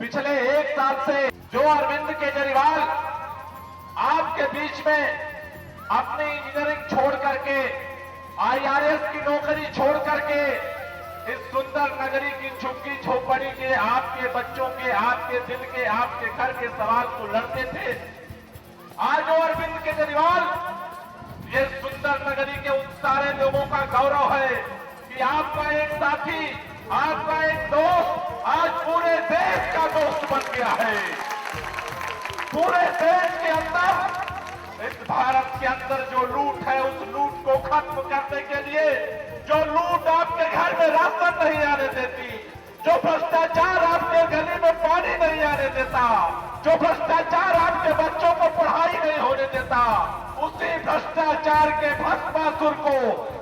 पिछले एक साल से जो अरविंद केजरीवाल आपके बीच में अपनी इंजीनियरिंग छोड़ करके IRS की नौकरी छोड़ करके इस सुंदर नगरी की झुग्गी झोपड़ी के आपके बच्चों के, आपके दिल के, आपके घर के सवाल को लड़ते थे, आज वो अरविंद केजरीवाल ये सुंदर नगरी के उन सारे लोगों का गौरव है कि आपका एक साथी, आपका एक दोस्त आज पूरे देश का दोस्त बन गया है। पूरे देश के अंदर, इस भारत के अंदर जो लूट है उस लूट को खत्म करने के लिए, जो लूट आपके घर में राशन नहीं आने देती, जो भ्रष्टाचार आपके गली में पानी नहीं आने देता, जो भ्रष्टाचार आपके बच्चों को पढ़ाई नहीं होने देता, उसी भ्रष्टाचार के भस्मासुर को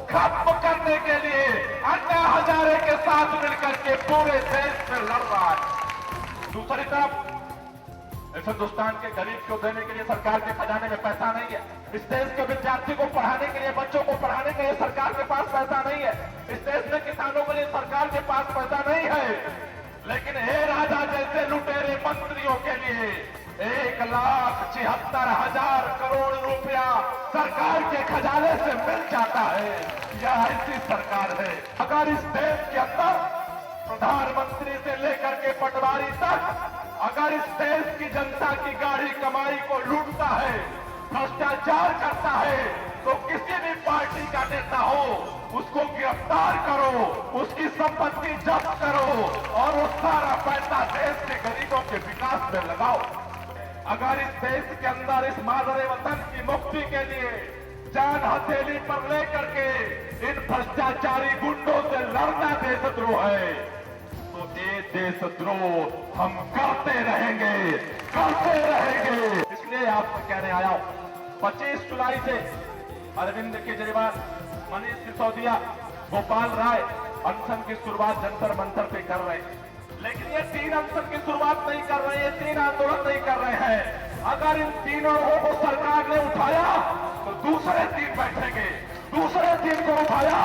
खत्म करने के लिए अन्ना हजारे के साथ मिलकर के पूरे देश में लड़ रहा है। दूसरी तरफ इस हिंदुस्तान के गरीब को देने के लिए सरकार के खजाने में पैसा नहीं है। इस देश के विद्यार्थी को पढ़ाने के लिए, बच्चों को पढ़ाने के लिए सरकार के पास पैसा नहीं है। इस देश में किसानों के लिए सरकार के पास पैसा नहीं है। लेकिन हे राजा जैसे लुटेरे मंत्रियों के लिए 1,76,000 करोड़ रुपया सरकार के खजाने से मिल जाता है। यह ऐसी सरकार है। अगर इस देश के अंदर प्रधानमंत्री से लेकर के पटवारी तक अगर इस देश की जनता की गाढ़ी कमाई को लूटता है, भ्रष्टाचार करता है, तो किसी भी पार्टी का नेता हो उसको गिरफ्तार करो, उसकी संपत्ति जब्त करो और वो सारा पैसा देश के गरीबों के विकास में लगाओ। अगर इस देश के अंदर इस मादरे वतन की मुक्ति के लिए जान हथेली पर लेकर के इन भ्रष्टाचारी गुंडों से लड़ना देशद्रोह है, तो ये देशद्रोह हम करते रहेंगे, करते रहेंगे। इसलिए आपको कहने आया हूं, 25 जुलाई से अरविंद केजरीवाल, मनीष सिसोदिया, गोपाल राय अनशन की शुरुआत जंतर मंतर पे कर रहे हैं। लेकिन ये 3 अनशन की शुरुआत नहीं कर रहे, ये 3 आंदोलन नहीं कर रहे हैं। अगर इन तीनों लोगों को सरकार ने उठाया तो दूसरे दिन बैठेंगे, दूसरे दिन को उठाया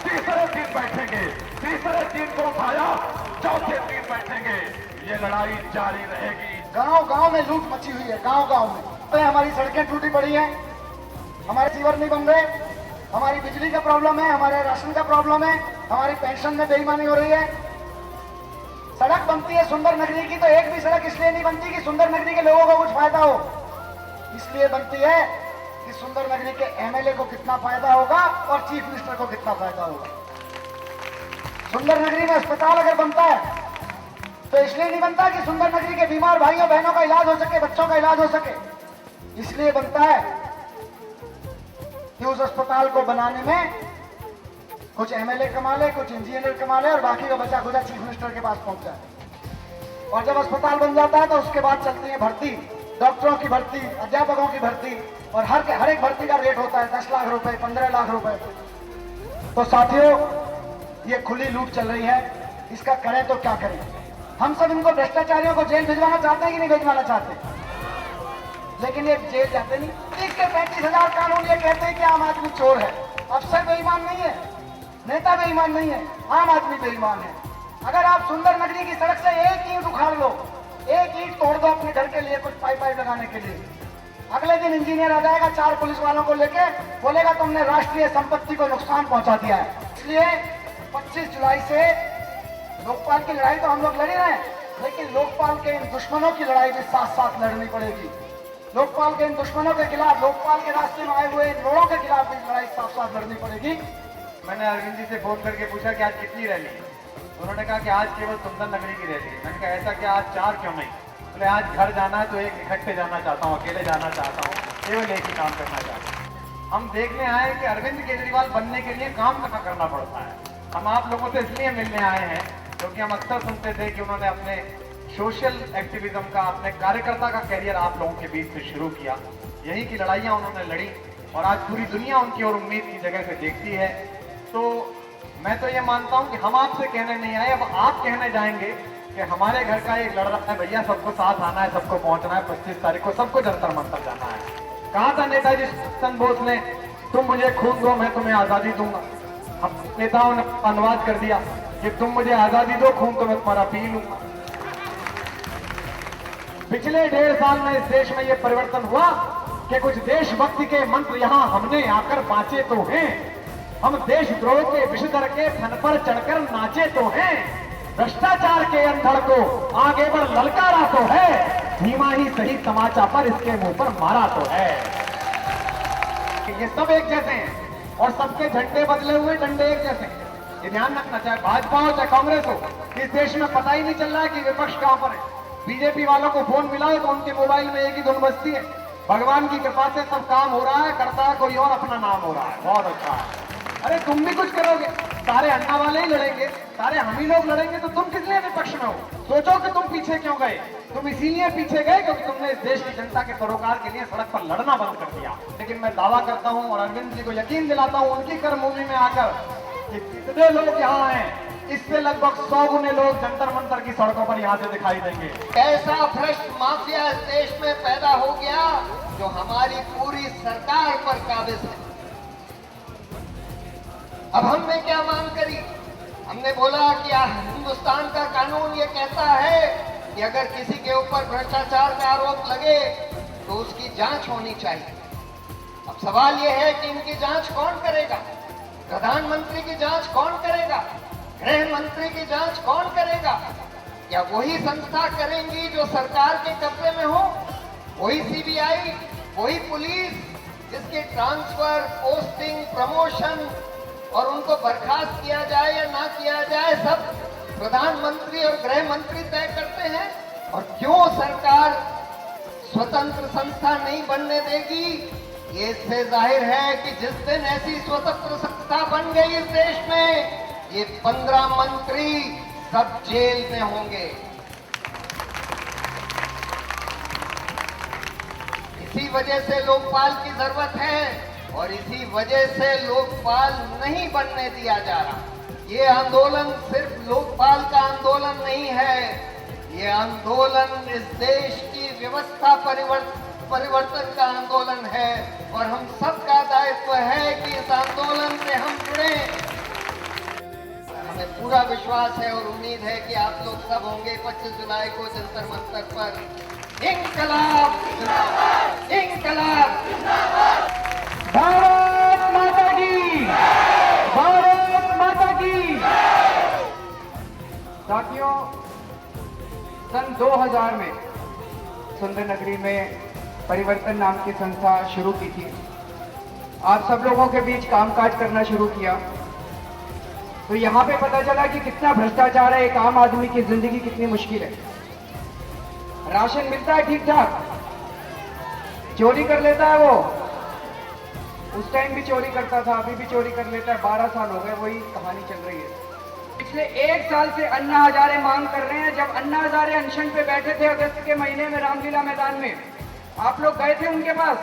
तीसरे दिन बैठेंगे, तीसरे दिन को उठाया चौथे दिन बैठेंगे। ये लड़ाई जारी रहेगी। गांव गांव में लूट मची हुई है, गांव गांव में। तो हमारी सड़कें टूटी पड़ी हैं, हमारे सीवर नहीं बन रहे, हमारी बिजली का प्रॉब्लम है, हमारे राशन का प्रॉब्लम है, हमारी पेंशन में बेईमानी हो रही है। सड़क बनती है सुंदर नगरी की, तो एक भी सड़क इसलिए नहीं बनती कि सुंदर नगरी के लोगों को कुछ फायदा हो, इसलिए बनती है कि सुंदर नगरी के MLA को कितना फायदा होगा और चीफ मिनिस्टर को कितना फायदा होगा। सुंदर नगरी में अस्पताल अगर बनता है तो इसलिए नहीं बनता कि सुंदर नगरी के बीमार भाइयों बहनों का इलाज हो सके, बच्चों का इलाज हो सके, इसलिए बनता है कि उस अस्पताल को बनाने में कुछ MLA कमा ले, कुछ इंजीनियर कमा ले और बाकी का बचा खुचा चीफ मिनिस्टर के पास पहुंच जाए। और जब अस्पताल बन जाता है तो उसके बाद चलती है भर्ती, डॉक्टरों की भर्ती, अध्यापकों की भर्ती, और हर एक भर्ती का रेट होता है 10 लाख रुपए, 15 लाख रुपए। तो साथियों, ये खुली लूट चल रही है, इसका करें तो क्या करें। हम सब इनको भ्रष्टाचारियों को जेल भिजवाना चाहते हैं कि नहीं भिजवाना चाहते, लेकिन ये जेल जाते नहीं। 35,000 कानून ये कहते हैं कि आम आदमी चोर है। अफसर बेईमान नहीं है, नेता बेईमान नहीं है, आम आदमी बेईमान है। अगर आप सुंदर नगरी की सड़क से एक ईंट उखाड़ लो, एक ईंट तोड़ दो अपने घर के लिए, कुछ पाइप लगाने के लिए, अगले दिन इंजीनियर आ जाएगा 4 पुलिस वालों को लेके, बोलेगा तुमने राष्ट्रीय संपत्ति को नुकसान पहुंचा दिया है। इसलिए 25 जुलाई से लोकपाल की लड़ाई तो हम लोग लड़ रहे हैं, लेकिन लोकपाल के इन दुश्मनों की लड़ाई भी साथ साथ लड़नी पड़ेगी। लोकपाल के इन दुश्मनों के खिलाफ, लोकपाल के रास्ते में आए हुए इन लोगों के खिलाफ भी लड़ाई साथ साथ लड़नी पड़ेगी। मैंने अरविंद जी से फोन करके पूछा कि आज कितनी रैली है। उन्होंने कहा कि आज केवल सुंदर नगरी की रैली है। मैंने कहा ऐसा कि आज 4 क्यों नहीं? बोले आज घर जाना है तो एक इकट्ठे जाना चाहता हूँ, अकेले जाना चाहता हूँ, केवल एक ही काम करना चाहता हूँ। हम देखने आए कि अरविंद केजरीवाल बनने के लिए काम करना पड़ता है। हम आप लोगों से इसलिए मिलने आए हैं क्योंकि हम अक्सर सुनते थे कि उन्होंने अपने सोशल एक्टिविज्म का, अपने कार्यकर्ता का कैरियर आप लोगों के बीच से शुरू किया। यही की लड़ाइयाँ उन्होंने लड़ी और आज पूरी दुनिया उनकी और उम्मीद की जगह से देखती है। तो मैं तो ये मानता हूँ कि हम आपसे कहने नहीं आए, अब आप कहने जाएंगे कि हमारे घर का एक लड़का है भैया, सबको साथ आना है, सबको पहुंचना है, 25 तारीख को सबको जंतर मंतर जाना है। कहा था नेताजी सुभाष बोस ने, तुम मुझे खून दो मैं तुम्हें आजादी दूंगा। हम नेताओं ने अनुवाद कर दिया कि तुम मुझे आजादी दो, खून तो मैं तुम्हारा पी लूंगा। पिछले 1.5 साल में इस देश में यह परिवर्तन हुआ कि कुछ देशभक्ति के मंत्र यहां हमने आकर बांचे तो हैं। हम देशद्रोह के विषधर के फन पर चढ़कर नाचे तो हैं। भ्रष्टाचार के अंधड़ को आगे बढ़ ललकारा तो है। धीमा ही सही तमाचा पर इसके मुंह पर मारा तो है। ये सब एक जैसे हैं और सबके झंडे बदले हुए, डंडे एक जैसे हैं। ये ध्यान रखना, चाहे भाजपा हो चाहे कांग्रेस हो, इस देश में पता ही नहीं चल रहा है कि विपक्ष कहां पर है। बीजेपी वालों को फोन मिला है तो उनके मोबाइल में एक ही धुन बजती है। भगवान की कृपा से सब काम हो रहा है, करता है कोई और, अपना नाम हो रहा है। बहुत अच्छा है। अरे तुम भी कुछ करोगे, सारे अन्ना वाले ही लड़ेंगे, सारे हम ही लोग लड़ेंगे, तो तुम किस लिए विपक्ष में हो? सोचो कि तुम पीछे क्यों गए। तुम इसीलिए पीछे गए क्योंकि तुमने इस देश की जनता के सरोकार के लिए सड़क पर लड़ना बंद कर दिया। लेकिन मैं दावा करता हूं और अरविंद जी को यकीन दिलाता हूं उनकी कर्मभूमि में आकर कि कितने लोग यहाँ हैं, इससे लगभग 100 गुने लोग जंतर मंतर की सड़कों पर यहाँ से दिखाई देंगे। ऐसा भ्रष्ट माफिया इस देश में पैदा हो गया जो हमारी पूरी सरकार पर काबिज है। अब हमने क्या मांग करी? हमने बोला कि हिंदुस्तान का कानून ये कहता है कि अगर किसी के ऊपर भ्रष्टाचार का आरोप लगे तो उसकी जांच होनी चाहिए। अब सवाल ये है कि इनकी जांच कौन करेगा? प्रधानमंत्री की जांच कौन करेगा? गृह मंत्री की जांच कौन करेगा? क्या वही संस्था करेंगी जो सरकार के कब्जे में हो? वही सीबीआई, वही पुलिस, जिसके ट्रांसफर, पोस्टिंग, प्रमोशन और उनको बर्खास्त किया जाए या ना किया जाए सब प्रधानमंत्री और गृह मंत्री तय करते हैं? और क्यों सरकार स्वतंत्र संस्था नहीं बनने देगी? ये इससे जाहिर है कि जिस दिन ऐसी स्वतंत्र संस्था बन गई इस देश में, ये 15 मंत्री सब जेल में होंगे। इसी वजह से लोकपाल की जरूरत है और इसी वजह से लोकपाल नहीं बनने दिया जा रहा। ये आंदोलन सिर्फ लोकपाल का आंदोलन नहीं है, ये आंदोलन इस देश की व्यवस्था परिवर्तन का आंदोलन है और हम सबका दायित्व है कि इस आंदोलन से हम जुड़े। हमें पूरा विश्वास है और उम्मीद है कि आप लोग सब होंगे 25 जुलाई को जंतर मंतर पर। इंकलाब जिंदाबाद, इंकलाब जिंदाबाद। भारत माता की, भारत माता की। साथियों, सन 2000 में सुंदर नगरी में परिवर्तन नाम की संस्था शुरू की थी। आप सब लोगों के बीच कामकाज करना शुरू किया तो यहाँ पे पता चला कि कितना भ्रष्टाचार है, एक आम आदमी की जिंदगी कितनी मुश्किल है। राशन मिलता है ठीक ठाक, चोरी कर लेता है वो। उस टाइम भी चोरी करता था, अभी भी चोरी कर लेता है। 12 साल हो गए, वही कहानी चल रही है। पिछले 1 साल से अन्ना हजारे मांग कर रहे हैं। जब अन्ना हजारे अनशन पे बैठे थे अगस्त के महीने में रामलीला मैदान में, आप लोग गए थे उनके पास?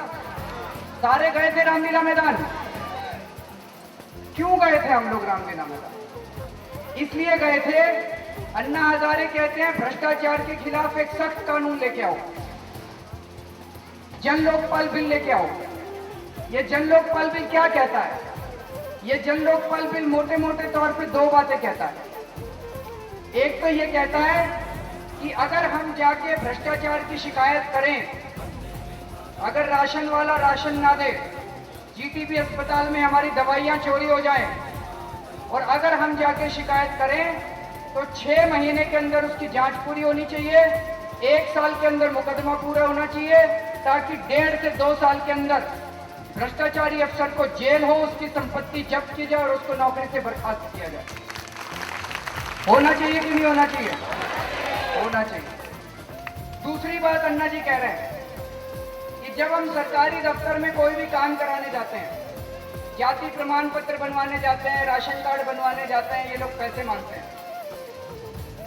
सारे गए थे रामलीला मैदान। क्यों गए थे हम लोग रामलीला मैदान? इसलिए गए थे, अन्ना हजारे कहते हैं भ्रष्टाचार के खिलाफ एक सख्त कानून लेके आओ, जन लोकपाल बिल लेके आओ। ये जन लोकपाल बिल क्या कहता है? ये जन लोकपाल बिल मोटे मोटे तौर पे 2 बातें कहता है। एक तो ये कहता है कि अगर हम जाके भ्रष्टाचार की शिकायत करें, अगर राशन वाला राशन ना दे, जीटीबी अस्पताल में हमारी दवाइयां चोरी हो जाए और अगर हम जाके शिकायत करें तो 6 महीने के अंदर उसकी जांच पूरी होनी चाहिए, 1 साल के अंदर मुकदमा पूरा होना चाहिए, ताकि 1.5 से 2 साल के अंदर भ्रष्टाचारी अफसर को जेल हो, उसकी संपत्ति जब्त की जाए और उसको नौकरी से बर्खास्त किया जाए। होना चाहिए कि नहीं होना चाहिए? होना चाहिए। दूसरी बात अन्ना जी कह रहे हैं कि जब हम सरकारी दफ्तर में कोई भी काम कराने जाते हैं, जाति प्रमाण पत्र बनवाने जाते हैं, राशन कार्ड बनवाने जाते हैं, ये लोग पैसे मांगते हैं।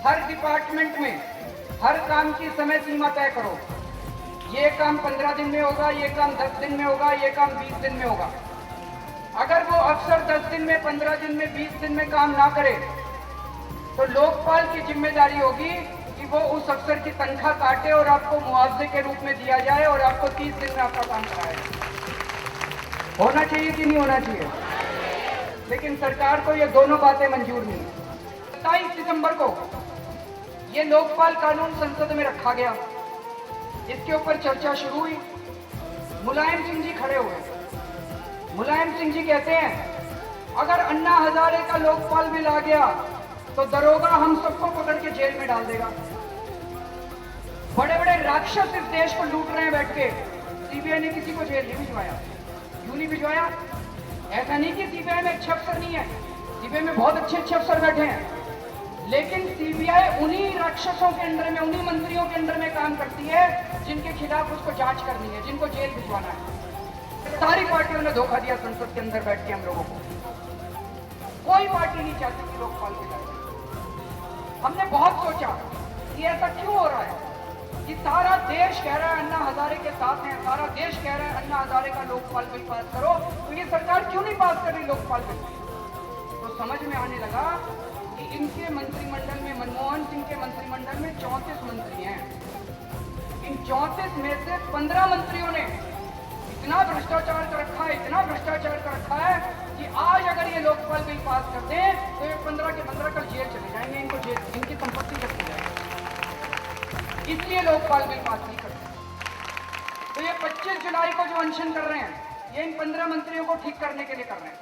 हर डिपार्टमेंट में हर काम की समय सीमा तय करो। ये काम 15 दिन में होगा, ये काम 10 दिन में होगा, ये काम 20 दिन में होगा। अगर वो अफसर 10 दिन में, 15 दिन में, 20 दिन में काम ना करे तो लोकपाल की जिम्मेदारी होगी कि वो उस अफसर की तनख्वाह काटे और आपको मुआवजे के रूप में दिया जाए और आपको 30 दिन में आपका काम कराएगा। होना चाहिए कि नहीं होना चाहिए? लेकिन सरकार को ये दोनों बातें मंजूर नहीं। 27 दिसंबर को ये लोकपाल कानून संसद में रखा गया। इसके ऊपर चर्चा शुरू हुई। मुलायम सिंह जी खड़े हुए। मुलायम सिंह जी कहते हैं अगर अन्ना हजारे का लोकपाल बिल आ गया तो दरोगा हम सबको पकड़ के जेल में डाल देगा। बड़े बड़े राक्षस इस देश को लूट रहे हैं बैठ के, सीबीआई ने किसी को जेल नहीं भिजवाया। क्यों नहीं भिजवाया? ऐसा नहीं कि सीबीआई में अच्छे अफसर नहीं है, सीबीआई में बहुत अच्छे अच्छे अफसर बैठे हैं, लेकिन सीबीआई उन्हीं राक्षसों के अंडर में, उन्हीं मंत्रियों के अंडर में काम करती है जिनके खिलाफ उसको जांच करनी है, जिनको जेल भिजवाना है। सारी पार्टियों ने धोखा दिया संसद के अंदर बैठ के हम लोगों को। कोई पार्टी नहीं चाहती कि लोकपाल बिल आए। हमने बहुत सोचा कि ऐसा क्यों हो रहा है कि सारा देश कह रहा है अन्ना हजारे के साथ हैं, सारा देश कह रहा है अन्ना हजारे का लोकपाल बिल पास करो, तो ये सरकार क्यों नहीं पास कर रही लोकपाल बिल? तो समझ में आने लगा कि इनके मंत्रिमंडल में, मनमोहन सिंह के मंत्रिमंडल में 34 मंत्री हैं। इन 34 में से 15 मंत्रियों ने इतना भ्रष्टाचार कर रखा है, इतना भ्रष्टाचार कर रखा है कि आज अगर ये लोकपाल बिल पास कर दें तो ये 15 के 15 कल जेल चले जाएंगे, इनको जेल, इनकी संपत्ति जब्त की जाएगी। इसलिए लोकपाल बिल पास नहीं करते। तो ये 25 जुलाई को जो अनशन कर रहे हैं, ये इन 15 मंत्रियों को ठीक करने के लिए कर रहे हैं।